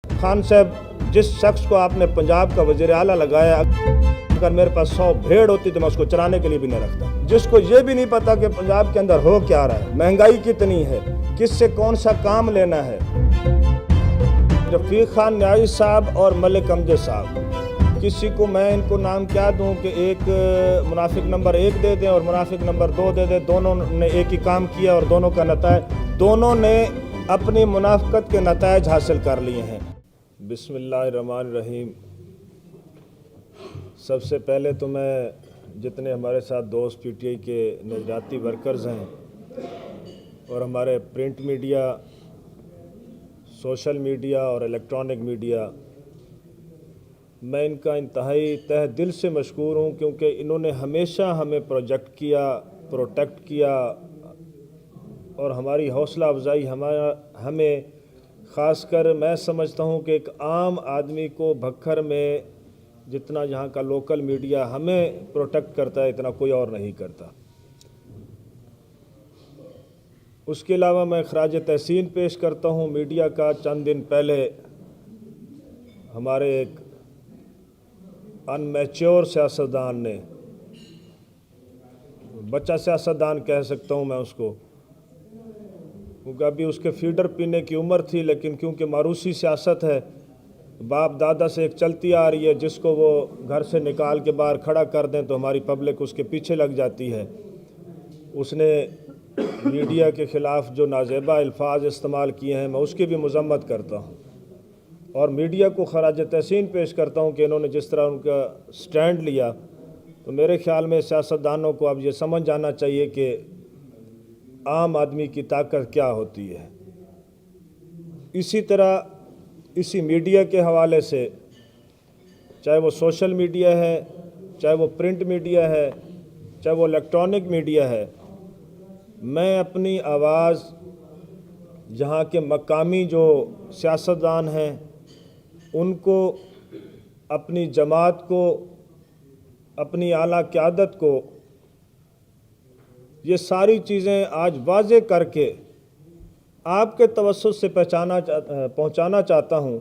खान साहब, जिस शख्स को आपने पंजाब का वज़ीर आला लगाया, अगर मेरे पास 100 भेड़ होती तो मैं उसको चराने के लिए भी नहीं रखता। जिसको ये भी नहीं पता कि पंजाब के अंदर हो क्या रहा है, महंगाई कितनी है, किससे कौन सा काम लेना है। रफ़ीक खान न्याई साहब और मलिक अमजद साहब, किसी को मैं इनको नाम क्या दूं कि एक मुनाफिक नंबर 1 दे दें और मुनाफिक नंबर 2 दे दें। दोनों ने एक ही काम किया और दोनों का नतायज, दोनों ने अपनी मुनाफिकत के नतायज हासिल कर लिए हैं। बिस्मिल्लाहिर्रहमानिर्रहीम। सबसे पहले तो मैं जितने हमारे साथ दोस्त पीटीआई के नजराती वर्कर्स हैं और हमारे प्रिंट मीडिया, सोशल मीडिया और इलेक्ट्रॉनिक मीडिया, मैं इनका इंतहाई तहे दिल से मशकूर हूँ, क्योंकि इन्होंने हमेशा हमें प्रोटेक्ट किया और हमारी हौसला अफजाई हमें ख़ासकर मैं समझता हूँ कि एक आम आदमी को भक्खर में जितना यहाँ का लोकल मीडिया हमें प्रोटेक्ट करता है, इतना कोई और नहीं करता। उसके अलावा मैं खराज तहसीन पेश करता हूँ मीडिया का। चंद दिन पहले हमारे एक अनमैच्योर सियासतदान ने, बच्चा सियासतदान कह सकता हूँ मैं उसको, क्योंकि अभी उसके फीडर पीने की उम्र थी, लेकिन क्योंकि मारूसी सियासत है, बाप दादा से एक चलती आ रही है, जिसको वो घर से निकाल के बाहर खड़ा कर दें तो हमारी पब्लिक उसके पीछे लग जाती है। उसने मीडिया के ख़िलाफ़ जो नाजेबा अल्फाज इस्तेमाल किए हैं, मैं उसकी भी मज़म्मत करता हूँ और मीडिया को खराज तहसीन पेश करता हूँ कि इन्होंने जिस तरह उनका स्टैंड लिया। तो मेरे ख़्याल में सियासतदानों को अब ये समझ जाना चाहिए कि आम आदमी की ताकत क्या होती है। इसी तरह इसी मीडिया के हवाले से, चाहे वो सोशल मीडिया है, चाहे वो प्रिंट मीडिया है, चाहे वो इलेक्ट्रॉनिक मीडिया है, मैं अपनी आवाज़ यहाँ के मकामी जो सियासतदान हैं उनको, अपनी जमात को, अपनी आला क़यादत को ये सारी चीज़ें आज वाज़े करके आपके तवज्जुह से पहुँचाना चाहता हूँ,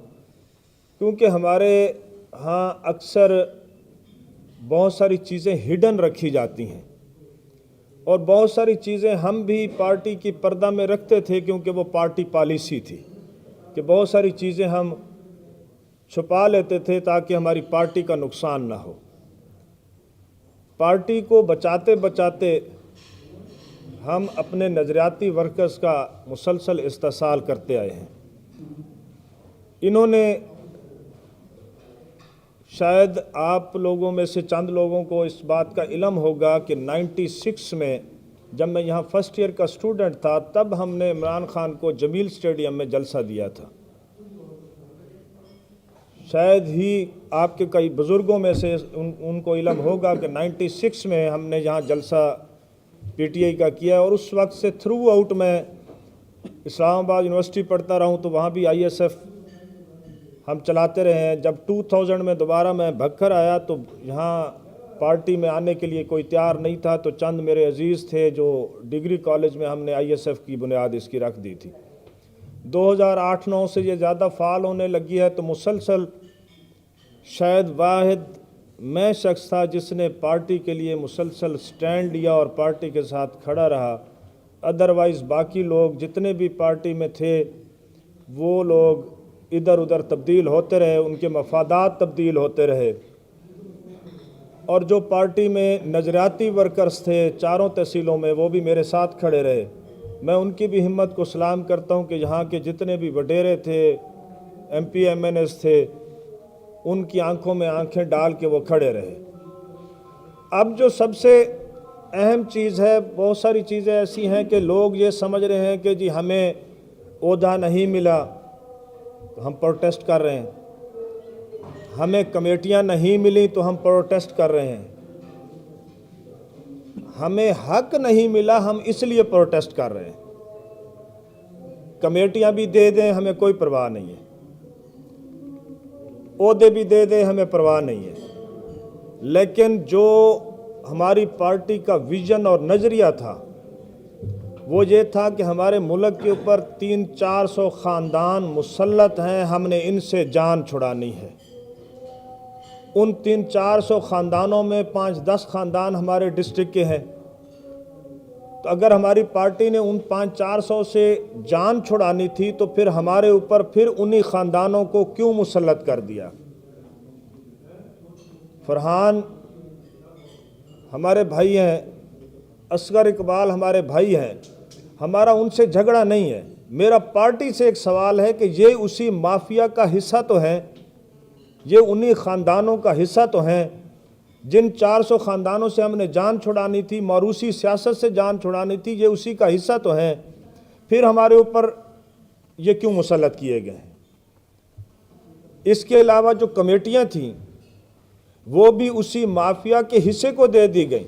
क्योंकि हमारे यहाँ अक्सर बहुत सारी चीज़ें हिडन रखी जाती हैं और बहुत सारी चीज़ें हम भी पार्टी की पर्दा में रखते थे, क्योंकि वो पार्टी पॉलिसी थी कि बहुत सारी चीज़ें हम छुपा लेते थे ताकि हमारी पार्टी का नुकसान ना हो। पार्टी को बचाते बचाते हम अपने नज़रियाती वर्कर्स का मुसलसल इस्तेसाल करते आए हैं। इन्होंने, शायद आप लोगों में से चंद लोगों को इस बात का इल्म होगा कि 96 में जब मैं यहाँ फर्स्ट ईयर का स्टूडेंट था, तब हमने इमरान खान को जमील स्टेडियम में जलसा दिया था। शायद ही आपके कई बुज़ुर्गों में से उनको इल्म होगा कि 96 में हमने यहाँ जलसा पीटीआई का किया और उस वक्त से थ्रू आउट मैं इस्लामाबाद यूनिवर्सिटी पढ़ता रहा हूँ, तो वहाँ भी आईएसएफ हम चलाते रहे हैं। जब 2000 में दोबारा मैं भक्खर आया तो यहाँ पार्टी में आने के लिए कोई तैयार नहीं था, तो चंद मेरे अजीज़ थे जो डिग्री कॉलेज में हमने आईएसएफ की बुनियाद इसकी रख दी थी। 2008-9 से ये ज़्यादा फ़ाल होने लगी है, तो मुसलसल शायद वाहिद मैं शख्स था जिसने पार्टी के लिए मुसलसल स्टैंड लिया और पार्टी के साथ खड़ा रहा। अदरवाइज़ बाकी लोग जितने भी पार्टी में थे वो लोग इधर उधर तब्दील होते रहे, उनके मफादात तब्दील होते रहे। और जो पार्टी में नज़रियाती वर्कर्स थे चारों तहसीलों में, वो भी मेरे साथ खड़े रहे। मैं उनकी भी हिम्मत को सलाम करता हूँ कि यहाँ के जितने भी वडेरे थे, एमपी एमएनएस थे, उनकी आंखों में आंखें डाल के वो खड़े रहे। अब जो सबसे अहम चीज़ है, बहुत सारी चीज़ें ऐसी हैं कि लोग ये समझ रहे हैं कि जी हमें ओहदा नहीं मिला तो हम प्रोटेस्ट कर रहे हैं, हमें कमेटियां नहीं मिली तो हम प्रोटेस्ट कर रहे हैं, हमें हक नहीं मिला हम इसलिए प्रोटेस्ट कर रहे हैं। कमेटियां भी दे दें हमें कोई परवाह नहीं है, ओहदे भी दे दें हमें परवाह नहीं है, लेकिन जो हमारी पार्टी का विजन और नज़रिया था وہ یہ تھا کہ ہمارے ملک کے اوپر 300-400 خاندان مسلط ہیں، ہم نے ان سے جان چھڑانی ہے۔ ان 300-400 خاندانوں میں 5-10 خاندان ہمارے ڈسٹرکٹ کے ہیں، تو اگر ہماری پارٹی نے ان 500-400 سے جان چھڑانی تھی تو پھر ہمارے اوپر پھر انہی خاندانوں کو کیوں مسلط کر دیا؟ فرحان ہمارے بھائی ہیں، اصغر اقبال ہمارے بھائی ہیں، ہمارا ان سے جھگڑا نہیں ہے۔ میرا پارٹی سے ایک سوال ہے کہ یہ اسی مافیا کا حصہ تو ہیں، یہ انہی خاندانوں کا حصہ تو ہیں جن 400 خاندانوں سے ہم نے جان چھڑانی تھی، موروثی سیاست سے جان چھڑانی تھی، یہ اسی کا حصہ تو ہیں، پھر ہمارے اوپر یہ کیوں مسلط کیے گئے ہیں؟ اس کے علاوہ جو کمیٹیاں تھیں وہ بھی اسی مافیا کے حصے کو دے دی گئی،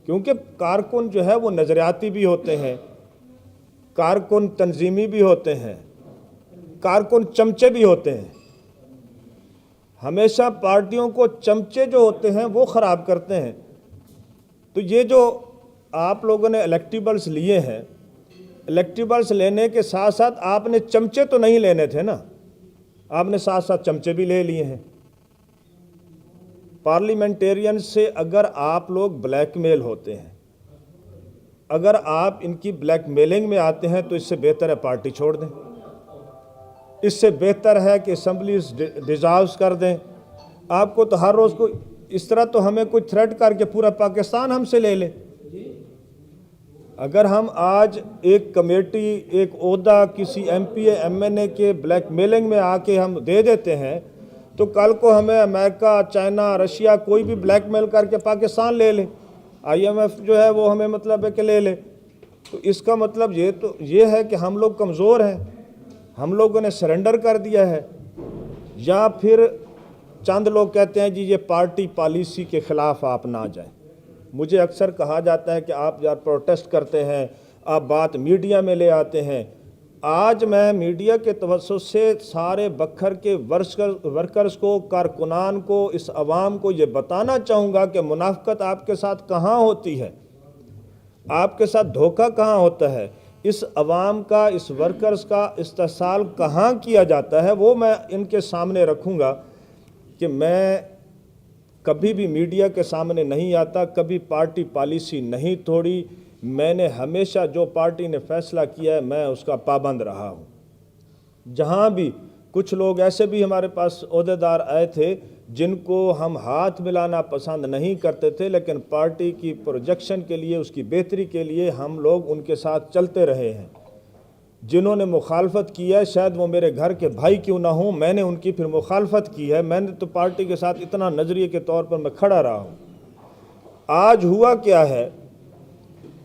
کیونکہ کارکن جو ہے وہ نظریاتی بھی ہوتے ہیں، کارکن تنظیمی بھی ہوتے ہیں، کارکن چمچے بھی ہوتے ہیں۔ ہمیشہ پارٹیوں کو چمچے جو ہوتے ہیں وہ خراب کرتے ہیں۔ تو یہ جو آپ لوگوں نے الیکٹیبلز لیے ہیں، الیکٹیبلز لینے کے ساتھ ساتھ آپ نے چمچے تو نہیں لینے تھے نا، آپ نے ساتھ ساتھ چمچے بھی لے لیے ہیں۔ پارلیمنٹیرین سے اگر آپ لوگ بلیک میل ہوتے ہیں، اگر آپ ان کی بلیک میلنگ میں آتے ہیں تو اس سے بہتر ہے پارٹی چھوڑ دیں، اس سے بہتر ہے کہ اسمبلیز ڈیزالوز کر دیں۔ آپ کو تو ہر روز کو اس طرح تو ہمیں کوئی تھریٹ کر کے پورا پاکستان ہم سے لے لے۔ اگر ہم آج ایک کمیٹی، ایک عہدہ کسی ایم پی ایم این اے کے بلیک میلنگ میں آ کے ہم دے دیتے ہیں تو کل کو ہمیں امریکہ، چائنا، رشیا کوئی بھی بلیک میل کر کے پاکستان لے لے، آئی ایم ایف جو ہے وہ ہمیں مطلب ہے کہ لے لے۔ تو اس کا مطلب یہ ہے کہ ہم لوگ کمزور ہیں، ہم لوگوں نے سرنڈر کر دیا ہے، یا پھر چند لوگ کہتے ہیں جی یہ پارٹی پالیسی کے خلاف آپ نہ جائیں۔ مجھے اکثر کہا جاتا ہے کہ آپ یار پروٹیسٹ کرتے ہیں، آپ بات میڈیا میں لے آتے ہیں۔ آج میں میڈیا کے توسط سے سارے بکھر کے ورکرز کو، کارکنان کو، اس عوام کو یہ بتانا چاہوں گا کہ منافقت آپ کے ساتھ کہاں ہوتی ہے، آپ کے ساتھ دھوکہ کہاں ہوتا ہے، اس عوام کا، اس ورکرز کا استحصال کہاں کیا جاتا ہے، وہ میں ان کے سامنے رکھوں گا کہ میں کبھی بھی میڈیا کے سامنے نہیں آتا، کبھی پارٹی پالیسی نہیں توڑی، میں نے ہمیشہ جو پارٹی نے فیصلہ کیا ہے میں اس کا پابند رہا ہوں۔ جہاں بھی کچھ لوگ ایسے بھی ہمارے پاس عہدیدار آئے تھے جن کو ہم ہاتھ ملانا پسند نہیں کرتے تھے، لیکن پارٹی کی پروجیکشن کے لیے، اس کی بہتری کے لیے ہم لوگ ان کے ساتھ چلتے رہے ہیں۔ جنہوں نے مخالفت کی ہے، شاید وہ میرے گھر کے بھائی کیوں نہ ہوں، میں نے ان کی پھر مخالفت کی ہے، میں نے تو پارٹی کے ساتھ اتنا نظریے کے طور پر میں کھڑا رہا ہوں۔ آج ہوا کیا ہے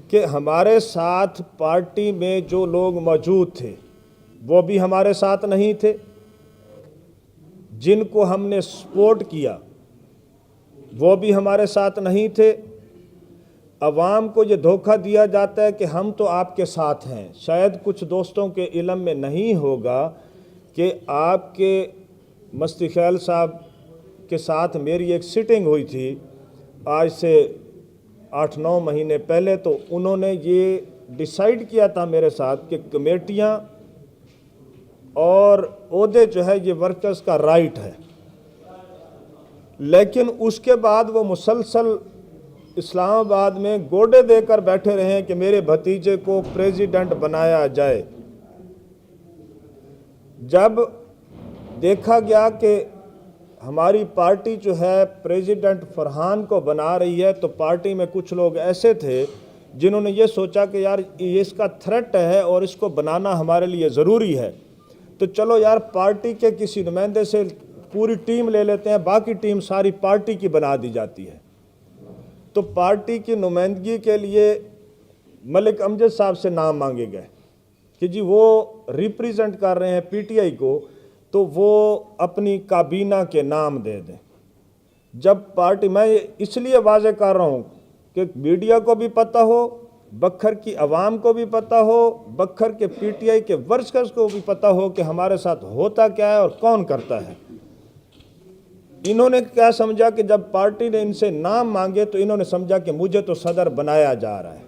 کہ ہمارے ساتھ پارٹی میں جو لوگ موجود تھے وہ بھی ہمارے ساتھ نہیں تھے، جن کو ہم نے سپورٹ کیا وہ بھی ہمارے ساتھ نہیں تھے۔ عوام کو یہ دھوکہ دیا جاتا ہے کہ ہم تو آپ کے ساتھ ہیں۔ شاید کچھ دوستوں کے علم میں نہیں ہوگا کہ آپ کے مفتی خیال صاحب کے ساتھ میری ایک سٹنگ ہوئی تھی آج سے 8-9 مہینے پہلے، تو انہوں نے یہ ڈیسائیڈ کیا تھا میرے ساتھ کہ کمیٹیاں اور عہدے جو ہے یہ ورکرز کا رائٹ ہے، لیکن اس کے بعد وہ مسلسل اسلام آباد میں گوڈے دے کر بیٹھے رہے ہیں کہ میرے بھتیجے کو پریزیڈنٹ بنایا جائے۔ جب دیکھا گیا کہ ہماری پارٹی جو ہے پریزیڈنٹ فرحان کو بنا رہی ہے، تو پارٹی میں کچھ لوگ ایسے تھے جنہوں نے یہ سوچا کہ یار یہ اس کا تھریٹ ہے اور اس کو بنانا ہمارے لیے ضروری ہے، تو چلو یار پارٹی کے کسی نمائندے سے پوری ٹیم لے لیتے ہیں، باقی ٹیم ساری پارٹی کی بنا دی جاتی ہے۔ تو پارٹی کی نمائندگی کے لیے ملک امجد صاحب سے نام مانگے گئے کہ جی وہ ریپریزنٹ کر رہے ہیں پی ٹی آئی کو، تو وہ اپنی کابینہ کے نام دے دیں۔ جب پارٹی، میں اس لیے واضح کر رہا ہوں کہ میڈیا کو بھی پتہ ہو، بکھر کی عوام کو بھی پتہ ہو، بکھر کے پی ٹی آئی کے ورکرز کو بھی پتہ ہو کہ ہمارے ساتھ ہوتا کیا ہے اور کون کرتا ہے۔ انہوں نے کیا سمجھا کہ جب پارٹی نے ان سے نام مانگے تو انہوں نے سمجھا کہ مجھے تو صدر بنایا جا رہا ہے،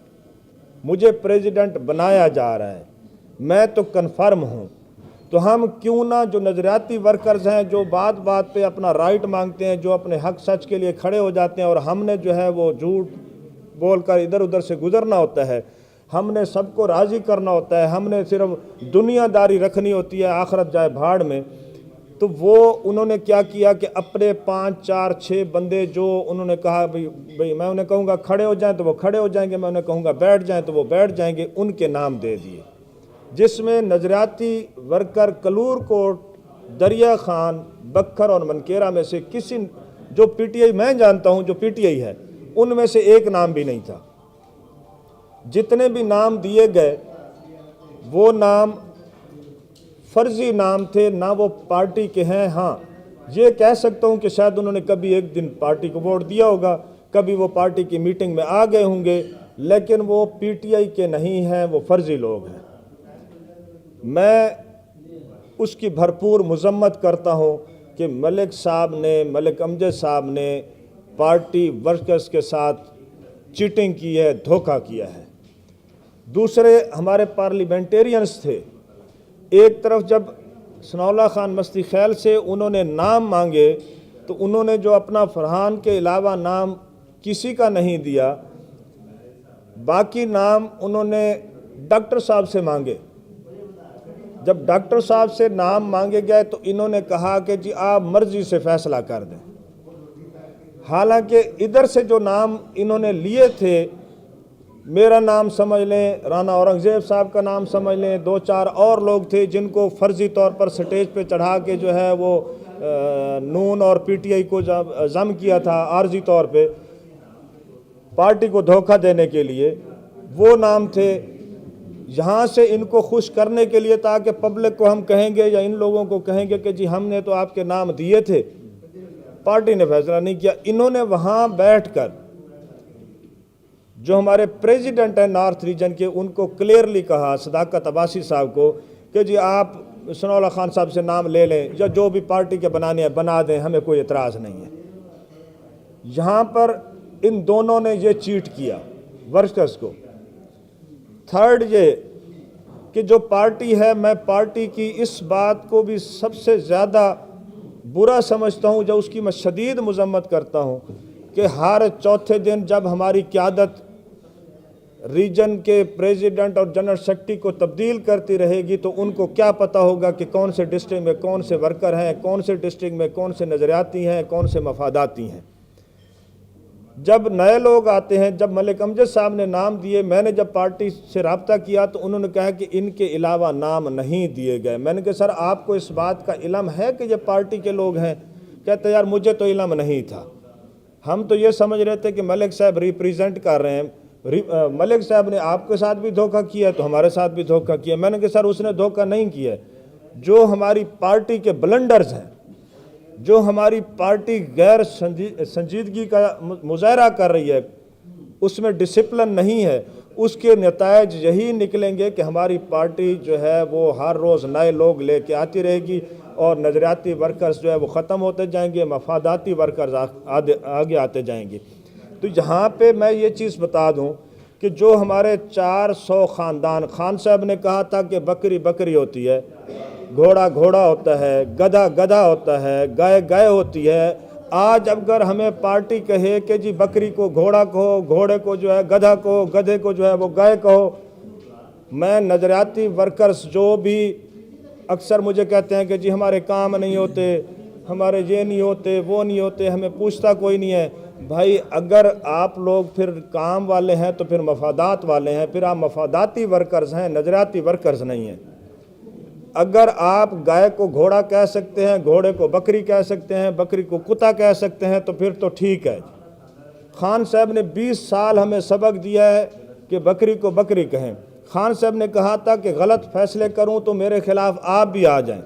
मुझे प्रेसिडेंट बनाया जा रहा है, मैं तो कन्फर्म हूँ, तो हम क्यों ना जो नज़रियाती वर्कर्स हैं, जो बात बात पे अपना राइट मांगते हैं, जो अपने हक सच के लिए खड़े हो जाते हैं, और हमने जो है वो झूठ बोलकर इधर उधर से गुजरना होता है, हमने सबको राज़ी करना होता है, हमने सिर्फ दुनियादारी रखनी होती है, आखिरत जाए भाड़ में। तो वो उन्होंने क्या किया कि अपने 5, 4, 6 बंदे जो उन्होंने कहा भाई मैं उन्हें कहूँगा खड़े हो जाएं तो वो खड़े हो जाएंगे, मैं उन्हें कहूँगा बैठ जाएं तो वो बैठ जाएंगे, उनके नाम दे दिए, जिसमें नज़रियाती वर्कर कलूर कोट, दरिया खान, बक्खर और मनकेरा में से किसी, जो पीटीआई मैं जानता हूँ जो पीटीआई है, उनमें से एक नाम भी नहीं था। जितने भी नाम दिए गए वो नाम फर्जी नाम थे, ना वो पार्टी के हैं। हाँ, ये कह सकता हूँ कि शायद उन्होंने कभी एक दिन पार्टी को वोट दिया होगा, कभी वो पार्टी की मीटिंग में आ गए होंगे, लेकिन वो पीटीआई के नहीं हैं, वो फर्जी लोग हैं। मैं उसकी भरपूर मजम्मत करता हूँ कि मलिक साहब ने, मलिक अमजद साहब ने पार्टी वर्कर्स के साथ चीटिंग की है, धोखा किया है। दूसरे हमारे पार्लियामेंटेरियंस थे, एक तरफ जब सनाउल्लाह खान मस्ती खैल से उन्होंने नाम मांगे तो उन्होंने जो अपना फरहान के अलावा नाम किसी का नहीं दिया, बाकी नाम उन्होंने डॉक्टर साहब से मांगे। जब डॉक्टर साहब से नाम मांगे गए तो इन्होंने कहा कि जी आप मर्जी से फैसला कर दें। हालांकि इधर से जो नाम इन्होंने लिए थे, मेरा नाम समझ लें, राना औरंगज़ेब साहब का नाम समझ लें, 2-4 और लोग थे जिनको फर्जी तौर पर स्टेज पे चढ़ा के जो है वो नून और पीटीआई को जम किया था आर्जी तौर पे पार्टी को धोखा देने के लिए। वो नाम थे, यहाँ से इनको खुश करने के लिए, ताकि पब्लिक को हम कहेंगे या इन लोगों को कहेंगे कि जी हमने तो आपके नाम दिए थे, पार्टी ने फैसला नहीं किया। इन्होंने वहाँ बैठकर जो हमारे प्रेसिडेंट हैं नॉर्थ रीजन के, उनको क्लियरली कहा, सदाकत अब्बासी साहब को, कि जी आप सनाउल्लाह खान साहब से नाम ले लें या जो भी पार्टी के बनाने हैं बना दें, हमें कोई एतराज़ नहीं है। यहाँ पर इन दोनों ने ये चीट किया वर्कर्स को। थर्ड ये कि जो पार्टी है, मैं पार्टी की इस बात को भी सबसे ज़्यादा बुरा समझता हूँ, जो उसकी मैं शदीद मजम्मत करता हूँ, कि हर चौथे दिन जब हमारी क़यादत रीजन के प्रेसिडेंट और जनरल सेक्रेटरी को तब्दील करती रहेगी तो उनको क्या पता होगा कि कौन से डिस्ट्रिक्ट में कौन से वर्कर हैं, कौन से डिस्ट्रिक्ट में कौन से नज़रियाती हैं, कौन से मफादाती हैं। जब नए लोग आते हैं, जब मलिक अमजद साहब ने नाम दिए, मैंने जब पार्टी से रब्ता किया तो उन्होंने कहा कि इनके अलावा नाम नहीं दिए गए। मैंने कहा सर आपको इस बात का इल्म है कि ये पार्टी के लोग हैं? कहते यार मुझे तो इल्म नहीं था, हम तो ये समझ रहे थे कि मलिक साहब रिप्रेजेंट कर रहे हैं, मलिक साहब ने आपके साथ भी धोखा किया तो हमारे साथ भी धोखा किया। मैंने कहा सर उसने धोखा नहीं किया, जो हमारी पार्टी के ब्लंडर्स हैं, जो हमारी पार्टी गैर संजीदगी का मुजाहरा कर रही है, उसमें डिसिप्लिन नहीं है, उसके नतायज यही निकलेंगे कि हमारी पार्टी जो है वो हर रोज़ नए लोग लेके आती रहेगी और नज़रियाती वर्कर्स जो है वो ख़त्म होते जाएंगे, मफादाती वर्कर्स आगे आते जाएंगे। तो यहाँ पे मैं ये चीज़ बता दूँ कि जो हमारे 400 ख़ानदान, खान साहब ने कहा था कि बकरी बकरी होती है, घोड़ा घोड़ा होता है, गधा गधा होता है, गाय गाय होती है। आज अगर हमें पार्टी कहे कि जी बकरी को घोड़ा कहो, घोड़े को जो है गधा कहो, गधे को जो है वो गाय कहो, मैं नज़रियाती वर्कर्स जो भी अक्सर मुझे कहते हैं कि जी हमारे काम नहीं होते, हमारे ये नहीं होते, वो नहीं होते, हमें पूछता कोई नहीं है। भाई अगर आप लोग फिर काम वाले हैं तो फिर मफादात वाले हैं, फिर आप मफादाती वर्कर्स हैं, नज़रियाती वर्कर्स नहीं हैं। अगर आप गाय को घोड़ा कह सकते हैं, घोड़े को बकरी कह सकते हैं, बकरी को कुत्ता कह सकते हैं तो फिर तो ठीक है। खान साहब ने 20 साल हमें सबक दिया है कि बकरी को बकरी कहें। खान साहब ने कहा था कि गलत फैसले करूं तो मेरे खिलाफ आप भी आ जाएं,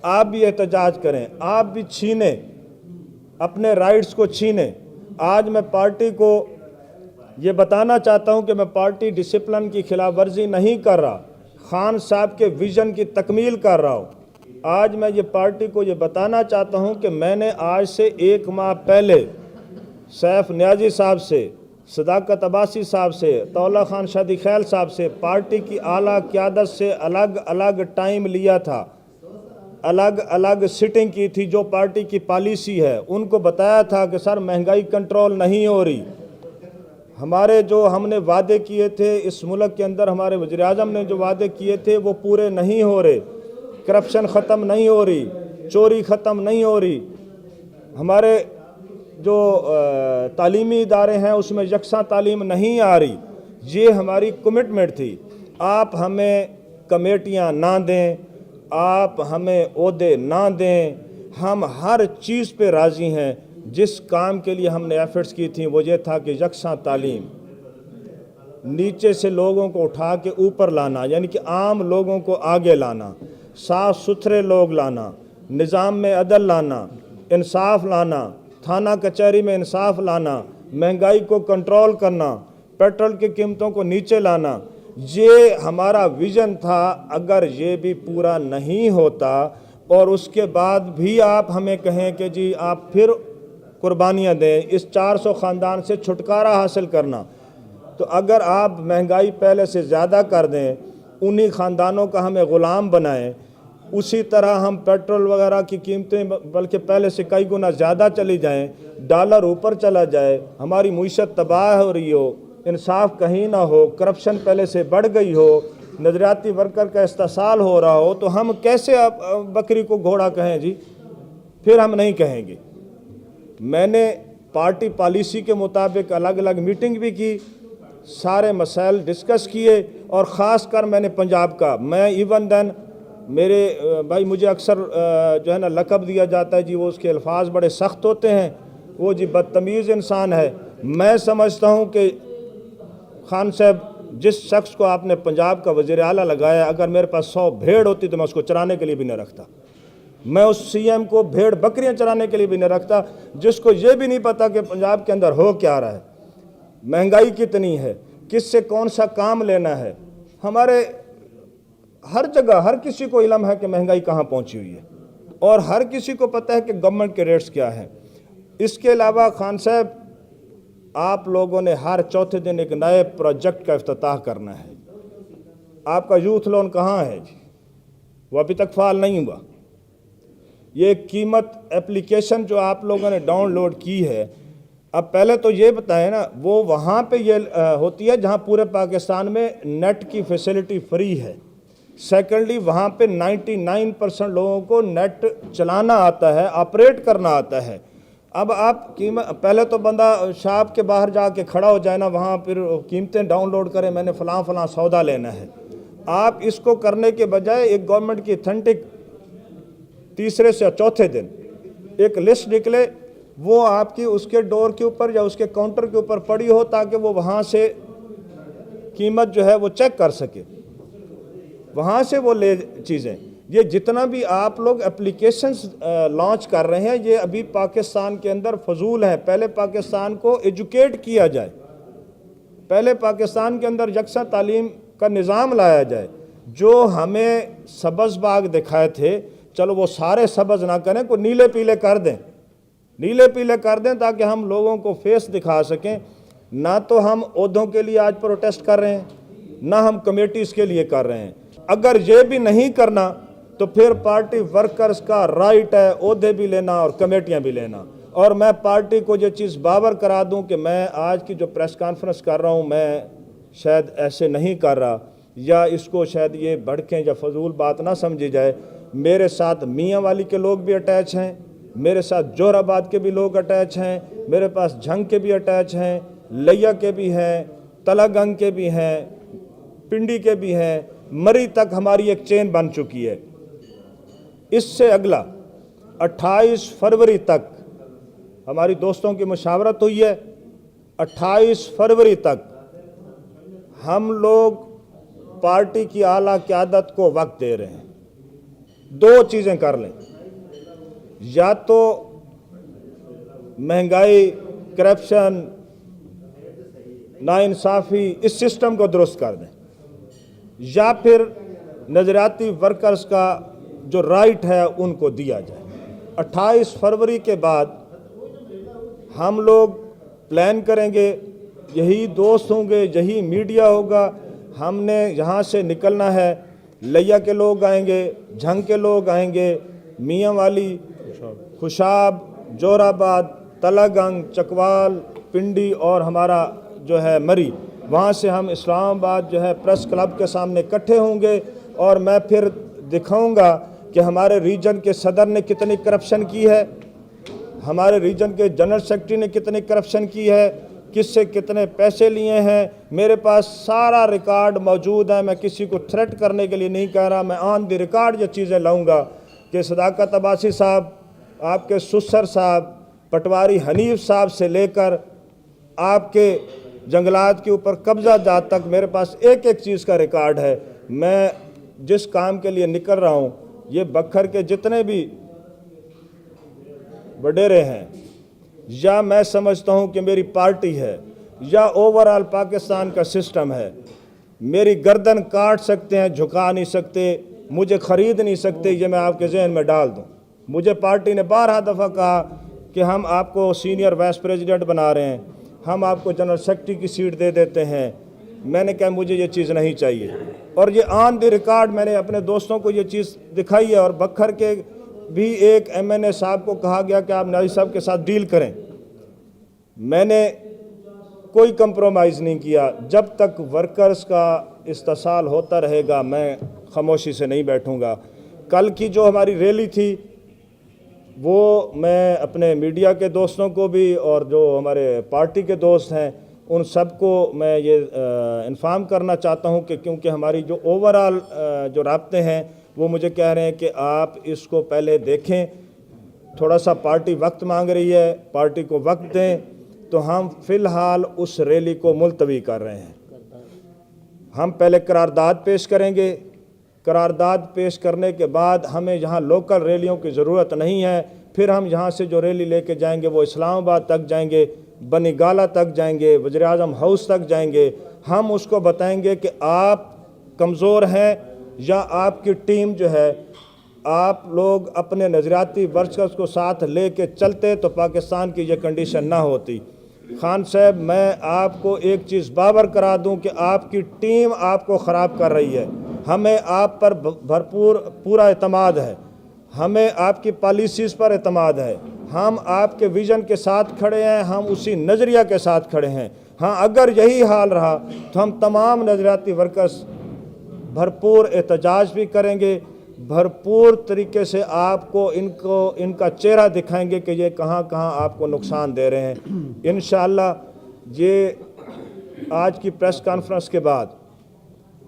आप भी एहतजाज करें, आप भी छीनें, अपने राइट्स को छीनें। आज मैं पार्टी को ये बताना चाहता हूं कि मैं पार्टी डिसिप्लिन की खिलाफ वर्जी नहीं कर रहा, खान साहब के विज़न की तकमील कर रहा हूँ। आज मैं ये पार्टी को ये बताना चाहता हूँ कि मैंने आज से 1 माह पहले सैफ नियाजी साहब से सदाकत अब्बासी साहब से, तौला खान शादी खैल साहब से, पार्टी की आला क़यादत से अलग अलग टाइम लिया था, अलग अलग सिटिंग की थी। जो पार्टी की पॉलिसी है उनको बताया था कि सर महंगाई कंट्रोल नहीं हो रही, हमारे जो हमने वादे किए थे इस मुल्क के अंदर, हमारे वज़ीर आज़म ने जो वादे किए थे वो पूरे नहीं हो रहे, करप्शन ख़त्म नहीं हो रही, चोरी ख़त्म नहीं हो रही, हमारे जो तालीमी इदारे हैं उसमें यकसा तालीम नहीं आ रही। ये हमारी कमिटमेंट थी। आप हमें कमेटियां ना दें, आप हमें ओहदे ना दें, हम हर चीज़ पे राज़ी हैं। जिस काम के लिए हमने एफर्ट्स की थी वो ये था कि यकसा तालीम, नीचे से लोगों को उठा के ऊपर लाना, यानी कि आम लोगों को आगे लाना, साफ़ सुथरे लोग लाना, निज़ाम में अदल लाना, इंसाफ लाना, थाना कचहरी में इंसाफ लाना, महंगाई को कंट्रोल करना, पेट्रोल की कीमतों को नीचे लाना, ये हमारा विज़न था। अगर ये भी पूरा नहीं होता और उसके बाद भी आप हमें कहें कि जी आप फिर कुर्बानियाँ दें इस 400 ख़ानदान से छुटकारा हासिल करना, तो अगर आप महंगाई पहले से ज़्यादा कर दें, उन्हीं ख़ानदानों का हमें ग़ुलाम बनाएं, उसी तरह हम पेट्रोल वगैरह की कीमतें बल्कि पहले से कई गुना ज़्यादा चली जाएं, डॉलर ऊपर चला जाए, हमारी मुईशत तबाह हो रही हो, इंसाफ कहीं ना हो, करप्शन पहले से बढ़ गई हो, नज़रियाती वर्कर का इस्तेसाल हो रहा हो, तो हम कैसे आप बकरी को घोड़ा कहें जी? फिर हम नहीं कहेंगे। मैंने पार्टी पॉलिसी के मुताबिक अलग अलग मीटिंग भी की, सारे मसाइल डिस्कस किए, और ख़ास कर मैंने पंजाब का, मैं इवन देन मेरे भाई मुझे अक्सर जो है ना लक़ब दिया जाता है जी, वो उसके अल्फाज बड़े सख्त होते हैं, वो जी बदतमीज़ इंसान है। मैं समझता हूँ कि खान साहब, जिस शख्स को आपने पंजाब का वज़ीर आला लगाया, अगर मेरे पास 100 भेड़ होती तो मैं उसको चराने के लिए भी न रखता। मैं उस सीएम को भेड़ बकरियां चराने के लिए भी न रखता, जिसको ये भी नहीं पता कि पंजाब के अंदर हो क्या रहा है, महंगाई कितनी है, किससे कौन सा काम लेना है। हमारे हर जगह हर किसी को इल्म है कि महंगाई कहाँ पहुँची हुई है, और हर किसी को पता है कि गवर्नमेंट के रेट्स क्या हैं। इसके अलावा खान साहब, आप लोगों ने हर चौथे दिन एक नए प्रोजेक्ट का इफ्तिताह करना है। आपका यूथ लोन कहाँ है जी? वो अभी तक फ़ाल नहीं हुआ। ये कीमत एप्लीकेशन जो आप लोगों ने डाउनलोड की है, अब पहले तो ये बताएं ना, वो वहाँ पे ये होती है जहाँ पूरे पाकिस्तान में नेट की फैसिलिटी फ्री है। सेकेंडली वहाँ पे 99% लोगों को नेट चलाना आता है, ऑपरेट करना आता है। अब आप पहले तो बंदा शॉप के बाहर जाके खड़ा हो जाए ना, वहाँ फिर कीमतें डाउनलोड करें, मैंने फ़लाँ फ़लाँ सौदा लेना है। आप इसको करने के बजाय एक गवर्नमेंट की ऑथेंटिक तीसरे से चौथे दिन एक लिस्ट निकले, वो आपकी उसके डोर के ऊपर या उसके काउंटर के ऊपर पड़ी हो, ताकि वो वहाँ से कीमत जो है वो चेक कर सके, वहाँ से वो ले चीज़ें। ये जितना भी आप लोग एप्लीकेशंस लॉन्च कर रहे हैं, ये अभी पाकिस्तान के अंदर फजूल हैं। पहले पाकिस्तान को एजुकेट किया जाए, पहले पाकिस्तान के अंदर यकसा तालीम का निज़ाम लाया जाए। जो हमें सब्ज़ बाग दिखाए थे, चलो वो सारे सब्ज़ ना करें, को नीले पीले कर दें, नीले पीले कर दें, ताकि हम लोगों को फेस दिखा सकें। ना तो हम ओहदों के लिए आज प्रोटेस्ट कर रहे हैं, ना हम कमेटीज़ के लिए कर रहे हैं। अगर ये भी नहीं करना तो फिर पार्टी वर्कर्स का राइट है ओहदे भी लेना और कमेटियां भी लेना। और मैं पार्टी को ये चीज़ बावर करा दूं कि मैं आज की जो प्रेस कॉन्फ्रेंस कर रहा हूं, मैं शायद ऐसे नहीं कर रहा, या इसको शायद ये भड़कें या फजूल बात ना समझी जाए। मेरे साथ मियाँ वाली के लोग भी अटैच हैं, मेरे साथ जोराबाद के भी लोग अटैच हैं, मेरे पास झंग के भी अटैच हैं, लिया के भी हैं, तलागंग के भी हैं, पिंडी के भी हैं, मरी तक हमारी एक चेन बन चुकी है। इससे अगला 28 फरवरी तक हमारी दोस्तों की मुशावरत हुई है। 28 फरवरी तक हम लोग पार्टी की आला क़यादत को वक्त दे रहे हैं। दो चीज़ें कर लें, या तो महंगाई, करप्शन, नाइंसाफ़ी, इस सिस्टम को दुरुस्त कर दें, या फिर नज़रियाती वर्कर्स का जो राइट है उनको दिया जाए। 28 फरवरी के बाद हम लोग प्लान करेंगे, یہی دوست ہوں گے, یہی میڈیا ہوگا. ہم نے یہاں سے نکلنا ہے. لیا کے لوگ آئیں گے, جھنگ کے لوگ آئیں گے, میاں والی, خوشاب, جور آباد, تلہ گنگ, چکوال, پنڈی اور ہمارا جو ہے مری, وہاں سے ہم اسلام آباد جو ہے پریس کلب کے سامنے اکٹھے ہوں گے. اور میں پھر دکھاؤں گا کہ ہمارے ریجن کے صدر نے کتنی کرپشن کی ہے, ہمارے ریجن کے جنرل سیکرٹری نے کتنی کرپشن کی ہے, کس سے کتنے پیسے لیے ہیں. میرے پاس سارا ریکارڈ موجود ہے. میں کسی کو تھریٹ کرنے کے لیے نہیں کہہ رہا, میں آن دی ریکارڈ یہ چیزیں لاؤں گا کہ صداقت عباسی صاحب, آپ کے سسر صاحب, پٹواری حنیف صاحب سے لے کر آپ کے جنگلات کے اوپر قبضہ جات تک میرے پاس ایک ایک چیز کا ریکارڈ ہے. میں جس کام کے لیے نکل رہا ہوں, یہ بکھر کے جتنے بھی وڈیرے ہیں, یا میں سمجھتا ہوں کہ میری پارٹی ہے, یا اوورآل پاکستان کا سسٹم ہے, میری گردن کاٹ سکتے ہیں, جھکا نہیں سکتے, مجھے خرید نہیں سکتے. یہ میں آپ کے ذہن میں ڈال دوں. مجھے پارٹی نے 12 دفعہ کہا کہ ہم آپ کو سینئر وائس پریزیڈنٹ بنا رہے ہیں, ہم آپ کو جنرل سیکرٹری کی سیٹ دے دیتے ہیں. میں نے کہا مجھے یہ چیز نہیں چاہیے, اور یہ آن دی ریکارڈ میں نے اپنے دوستوں کو یہ چیز دکھائی ہے. اور بکھر کے بھی ایک MNA صاحب کو کہا گیا کہ آپ نیازی صاحب کے ساتھ ڈیل کریں. میں نے کوئی کمپرومائز نہیں کیا. جب تک ورکرز کا استحصال ہوتا رہے گا میں خاموشی سے نہیں بیٹھوں گا. کل کی جو ہماری ریلی تھی وہ میں اپنے میڈیا کے دوستوں کو بھی اور جو ہمارے پارٹی کے دوست ہیں ان سب کو میں یہ انفارم کرنا چاہتا ہوں کہ کیونکہ ہماری جو اوورآل جو رابطے ہیں وہ مجھے کہہ رہے ہیں کہ آپ اس کو پہلے دیکھیں, تھوڑا سا پارٹی وقت مانگ رہی ہے, پارٹی کو وقت دیں. تو ہم فی الحال اس ریلی کو ملتوی کر رہے ہیں. ہم پہلے قرارداد پیش کریں گے. قرارداد پیش کرنے کے بعد ہمیں یہاں لوکل ریلیوں کی ضرورت نہیں ہے. پھر ہم یہاں سے جو ریلی لے کے جائیں گے وہ اسلام آباد تک جائیں گے, بنی گالہ تک جائیں گے, وزیر اعظم ہاؤس تک جائیں گے. ہم اس کو بتائیں گے کہ آپ کمزور ہیں یا آپ کی ٹیم جو ہے, آپ لوگ اپنے نظریاتی ورکرز کو ساتھ لے کے چلتے تو پاکستان کی یہ کنڈیشن نہ ہوتی. خان صاحب, میں آپ کو ایک چیز باور کرا دوں کہ آپ کی ٹیم آپ کو خراب کر رہی ہے. ہمیں آپ پر پورا اعتماد ہے, ہمیں آپ کی پالیسیز پر اعتماد ہے, ہم آپ کے ویژن کے ساتھ کھڑے ہیں, ہم اسی نظریہ کے ساتھ کھڑے ہیں. ہاں, اگر یہی حال رہا تو ہم تمام نظریاتی ورکرز بھرپور احتجاج بھی کریں گے, بھرپور طریقے سے آپ کو ان کا چہرہ دکھائیں گے کہ یہ کہاں کہاں آپ کو نقصان دے رہے ہیں. انشاءاللہ یہ آج کی پریس کانفرنس کے بعد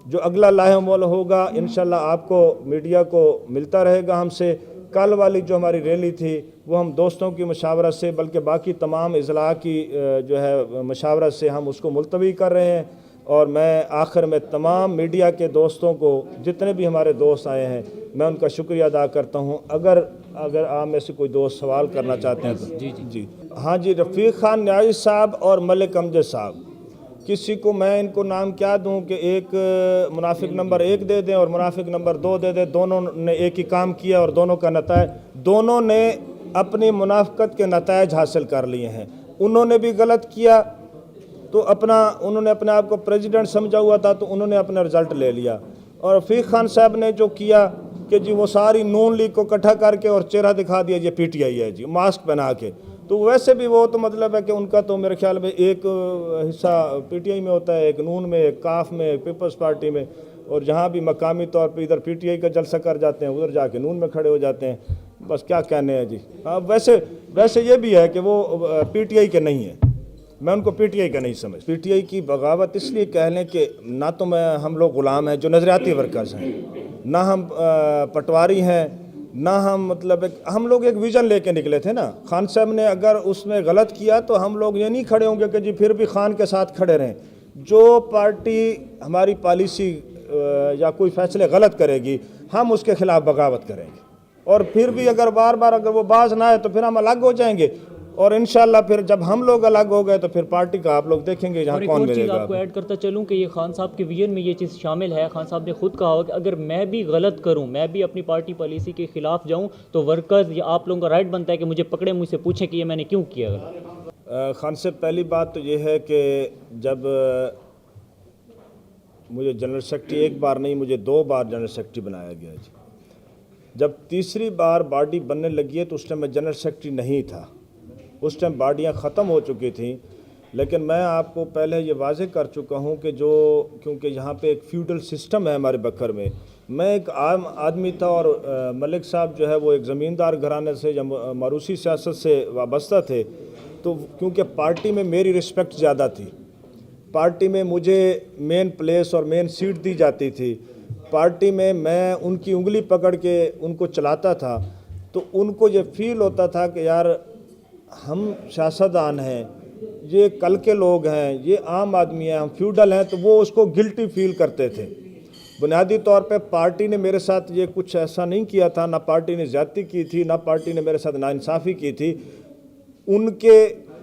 جو اگلا لاہے عمل ہوگا انشاءاللہ آپ کو میڈیا کو ملتا رہے گا ہم سے. کل والی جو ہماری ریلی تھی وہ ہم دوستوں کی مشاورت سے بلکہ باقی تمام اضلاع کی جو ہے مشاورت سے ہم اس کو ملتوی کر رہے ہیں. اور میں آخر میں تمام میڈیا کے دوستوں کو, جتنے بھی ہمارے دوست آئے ہیں, میں ان کا شکریہ ادا کرتا ہوں. اگر آپ میں سے کوئی دوست سوال کرنا چاہتے ہیں تو جی. ہاں جی, رفیق خان نیازی صاحب اور ملک امجد صاحب, کسی کو میں ان کو نام کیا دوں کہ ایک منافق نمبر 1 دے دیں اور منافق نمبر 2 دے دیں. دونوں نے ایک ہی کام کیا اور دونوں کا نتائج, دونوں نے اپنی منافقت کے نتائج حاصل کر لیے ہیں. انہوں نے بھی غلط کیا تو انہوں نے اپنے آپ کو پریزیڈنٹ سمجھا ہوا تھا تو انہوں نے اپنا رزلٹ لے لیا. اور رفیق خان صاحب نے جو کیا کہ جی وہ ساری نون لیگ کو اکٹھا کر کے اور چہرہ دکھا دیا یہ PTI ہے جی, ماسک پہنا کے. تو ویسے بھی وہ تو مطلب ہے کہ ان کا تو میرے خیال میں ایک حصہ PTI میں ہوتا ہے, ایک نون میں, ایک کاف میں, ایک پیپلز پارٹی میں, اور جہاں بھی مقامی طور پہ ادھر PTI کا جلسہ کر جاتے ہیں ادھر جا کے نون میں کھڑے ہو جاتے ہیں. بس کیا کہنے ہیں جی. ویسے یہ بھی ہے کہ وہ PTI کے نہیں ہیں, میں ان کو PTI کا نہیں سمجھ. PTI کی بغاوت اس لیے کہہ لیں کہ نہ تو ہم لوگ غلام ہیں جو نظریاتی ورکرز ہیں, نہ ہم پٹواری ہیں, نہ ہم مطلب ہم لوگ ایک ویژن لے کے نکلے تھے نا. خان صاحب نے اگر اس میں غلط کیا تو ہم لوگ یہ نہیں کھڑے ہوں گے کہ جی پھر بھی خان کے ساتھ کھڑے رہیں. جو پارٹی ہماری پالیسی یا کوئی فیصلے غلط کرے گی ہم اس کے خلاف بغاوت کریں گے, اور پھر بھی اگر بار بار اگر وہ باز نہ آئے تو پھر ہم الگ ہو جائیں گے. اور انشاءاللہ پھر جب ہم لوگ الگ ہو گئے تو پھر پارٹی کا آپ لوگ دیکھیں گے جہاں کون ملے گا. آپ کو ایڈ کرتا چلوں کہ یہ خان صاحب کے ویژن میں یہ چیز شامل ہے. خان صاحب نے خود کہا ہوا کہ اگر میں بھی غلط کروں, میں بھی اپنی پارٹی پالیسی کے خلاف جاؤں تو ورکرز یا آپ لوگوں کا رائٹ بنتا ہے کہ مجھے پکڑے, مجھ سے پوچھیں کہ یہ میں نے کیوں کیا غلط. खान साहब, पहली बात तो ये है कि जब मुझे जनरल सेक्रेटरी एक बार नहीं, मुझे 2 बार जनरल सेक्रेटरी बनाया गया जी। जब तीसरी बार बॉडी बनने लगी है तो उस टाइम मैं जनरल सेक्रेटरी नहीं था, उस टाइम बॉडियाँ ख़त्म हो चुकी थी। लेकिन मैं आपको पहले ये वाज़े कर चुका हूँ कि क्योंकि यहाँ पे एक फ्यूडल सिस्टम है हमारे बखर में, मैं एक आम आदमी था और मलिक साहब जो है वो एक ज़मींदार घराने से या मारूसी सियासत से वाबस्ता थे। तो क्योंकि पार्टी में मेरी रिस्पेक्ट ज़्यादा थी, पार्टी में मुझे मेन प्लेस और मेन सीट दी जाती थी, पार्टी में मैं उनकी उंगली पकड़ के उनको चलाता था, तो उनको ये फील होता था कि यार हम सियासतदान हैं, ये कल के लोग हैं, ये आम आदमी हैं, हम फ्यूडल हैं, तो वो उसको गिल्टी फील करते थे। बुनियादी तौर पे पार्टी ने मेरे साथ ये कुछ ऐसा नहीं किया था, ना पार्टी ने ज़्यादती की थी, ना पार्टी ने मेरे साथ नाइंसाफ़ी की थी। उनके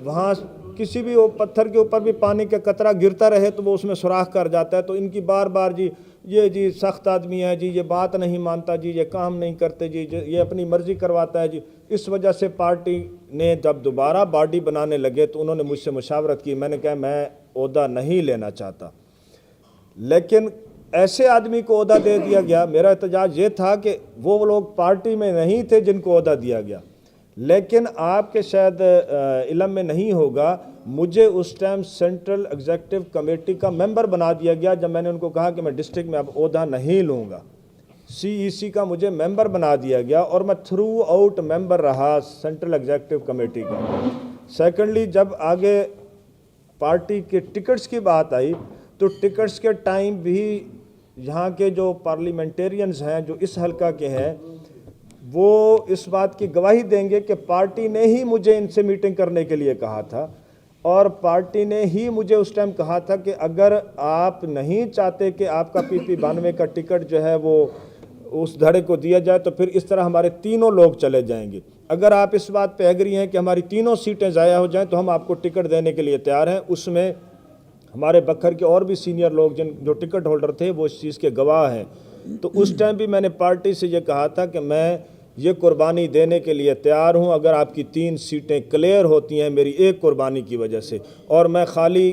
वहाँ किसी भी पत्थर के ऊपर भी पानी का कतरा गिरता रहे तो वो उसमें सुराख कर जाता है। तो इनकी बार बार जी ये जी सख्त आदमी है जी, ये बात नहीं मानता जी, ये काम नहीं करते जी, ये अपनी मर्ज़ी करवाता है जी। इस वजह से पार्टी ने जब दोबारा बॉडी बनाने लगे तो उन्होंने मुझसे मुशावरत की। मैंने कहा मैं ओहदा नहीं लेना चाहता, लेकिन ऐसे आदमी को ओहदा दे दिया गया। मेरा एहतजाज ये था कि वो लोग पार्टी में नहीं थे जिनको ओहदा दिया गया। लेकिन आपके शायद इल्म में नहीं होगा, मुझे उस टाइम सेंट्रल एग्जीक्यूटिव कमेटी का मेंबर बना दिया गया जब मैंने उनको कहा कि मैं डिस्ट्रिक्ट में अब ओहदा नहीं लूँगा। CEC का मुझे मेंबर बना दिया गया और मैं थ्रू आउट मेंबर रहा सेंट्रल एग्जीक्यूटिव कमेटी का। सेकेंडली, जब आगे पार्टी के टिकट्स की बात आई तो टिकट्स के टाइम भी यहाँ के जो पार्लियामेंटेरियंस हैं जो इस हल्का के हैं वो इस बात की गवाही देंगे कि पार्टी ने ही मुझे इनसे मीटिंग करने के लिए कहा था और पार्टी ने ही मुझे उस टाइम कहा था कि अगर आप नहीं चाहते कि आपका PP 92 का टिकट जो है वो उस धड़े को दिया जाए तो फिर इस तरह हमारे तीनों लोग चले जाएंगे। अगर आप इस बात पे एग्री हैं कि हमारी तीनों सीटें ज़ाया हो जाएं तो हम आपको टिकट देने के लिए तैयार हैं। उसमें हमारे बखर के और भी सीनियर लोग जो टिकट होल्डर थे वो इस चीज़ के गवाह हैं। तो उस टाइम भी मैंने पार्टी से ये कहा था कि मैं ये कुर्बानी देने के लिए तैयार हूँ अगर आपकी 3 सीटें क्लियर होती हैं मेरी एक कुर्बानी की वजह से, और मैं खाली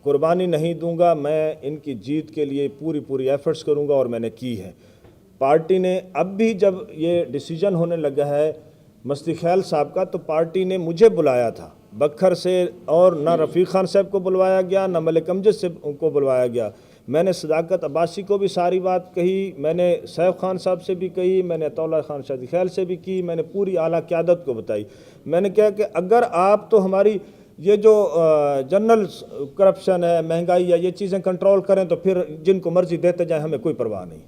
कुर्बानी नहीं दूंगा, मैं इनकी जीत के लिए पूरी एफर्ट्स करूंगा और मैंने की है। पार्टी ने अब भी जब ये डिसीजन होने लगा है मस्ती ख्याल साहब का, तो पार्टी ने मुझे बुलाया था बखर से, और ना रफ़ीक खान साहब को बुलवाया गया, ना मलिक अमजद से उनको बुलवाया गया। मैंने सदाकत अब्बासी को भी सारी बात कही, मैंने सैफ खान साहब से भी कही, मैंने अतौला खान शादी ख्याल से भी की, मैंने पूरी आला क़यादत को बताई। मैंने कहा कि अगर आप तो हमारी ये जो जनरल करप्शन है, महंगाई है, ये चीज़ें कंट्रोल करें तो फिर जिनको मर्ज़ी देते जाएं, हमें कोई परवाह नहीं।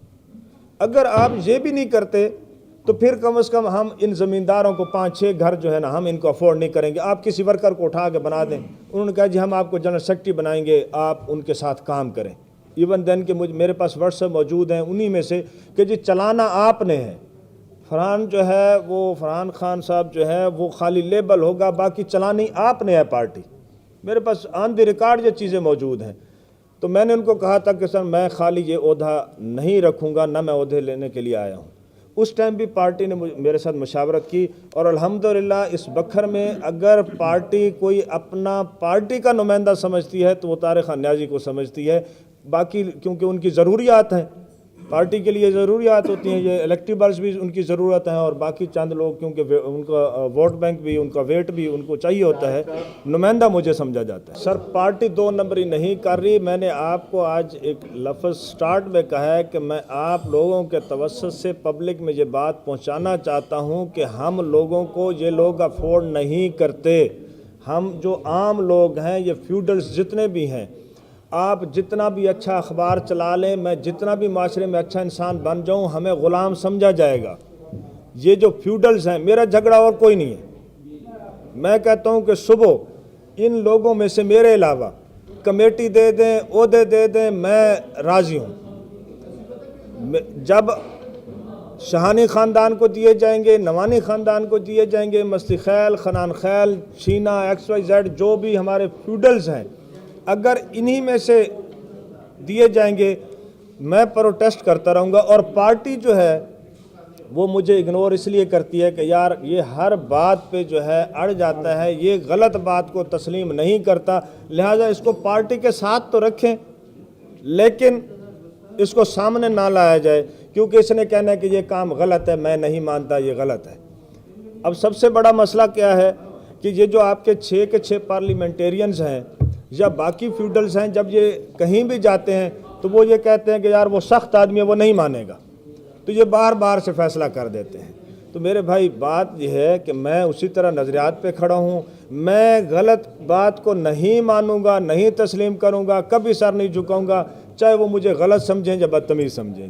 अगर आप ये भी नहीं करते तो फिर कम से कम हम इन ज़मींदारों को 5-6 घर जो है ना हम इनको अफोर्ड नहीं करेंगे, आप किसी वर्कर को उठा के बना दें। उन्होंने कहा जी हम आपको जनरल सेक्रेटरी बनाएंगे, आप उनके साथ काम करें। इवन देन के मेरे पास व्हाट्सएप मौजूद हैं उन्हीं में से कि जी चलाना आपने है। फरहान जो है वो फरहान खान साहब जो है वो खाली लेबल होगा, बाकी चलानी आपने है पार्टी। मेरे पास ऑन द रिकॉर्ड ये चीज़ें मौजूद हैं। तो मैंने उनको कहा था कि सर मैं खाली ये ओहदा नहीं रखूँगा, ना मैं ओहदे लेने के लिए आया हूँ। उस टाइम भी पार्टी ने मेरे साथ मशावरत की और अल्हम्दुलिल्लाह इस बखर में अगर पार्टी कोई अपना पार्टी का नुमाइंदा समझती है तो वो तारिक खान न्याजी को समझती है। बाकी क्योंकि उनकी ज़रूरियात हैं, पार्टी के लिए ज़रूरियात होती हैं, ये इलेक्टिबल्स भी उनकी ज़रूरत है, और बाकी चंद लोग क्योंकि उनका वोट बैंक भी, उनका वेट भी उनको चाहिए होता है, नुमाइंदा मुझे समझा जाता है। सर पार्टी 2 नंबरी नहीं कर रही। मैंने आपको आज एक लफ्ज़ स्टार्ट में कहा है कि मैं आप लोगों के तवस्सुत से पब्लिक में ये बात पहुँचाना चाहता हूँ कि हम लोगों को ये लोग अफोर्ड नहीं करते। हम जो आम लोग हैं, ये फ्यूडल्स जितने भी हैं, आप जितना भी अच्छा अखबार चला लें, मैं जितना भी माशरे में अच्छा इंसान बन जाऊं, हमें ग़ुलाम समझा जाएगा। ये जो फ्यूडल्स हैं, मेरा झगड़ा और कोई नहीं है। मैं कहता हूं कि सुबह इन लोगों में से मेरे अलावा कमेटी दे दें, ओहदे दे दें, मैं राज़ी हूं। जब शाहानी ख़ानदान को दिए जाएंगे, नवानी ख़ानदान को दिए जाएंगे, मस्ती ख़ैल, खनान ख़ैल, शीना, XYZ जो भी हमारे फ्यूडल्स हैं, अगर इन्हीं में से दिए जाएंगे मैं प्रोटेस्ट करता रहूँगा। और पार्टी जो है وہ مجھے اگنور اس لیے کرتی ہے کہ یار یہ ہر بات پہ جو ہے اڑ جاتا ہے, یہ غلط بات کو تسلیم نہیں کرتا, لہٰذا اس کو پارٹی کے ساتھ تو رکھیں لیکن اس کو سامنے نہ لایا جائے, کیونکہ اس نے کہنا ہے کہ یہ کام غلط ہے, میں نہیں مانتا یہ غلط ہے. اب سب سے بڑا مسئلہ کیا ہے کہ یہ جو آپ کے 6 کے 6 پارلیمنٹیرینز ہیں یا باقی فیوڈلز ہیں, جب یہ کہیں بھی جاتے ہیں تو وہ یہ کہتے ہیں کہ یار وہ سخت آدمی ہے, وہ نہیں مانے گا, تو یہ بار بار سے فیصلہ کر دیتے ہیں. تو میرے بھائی بات یہ ہے کہ میں اسی طرح نظریات پہ کھڑا ہوں, میں غلط بات کو نہیں مانوں گا, نہیں تسلیم کروں گا, کبھی سر نہیں جھکاؤں گا, چاہے وہ مجھے غلط سمجھیں یا بدتمیز سمجھیں.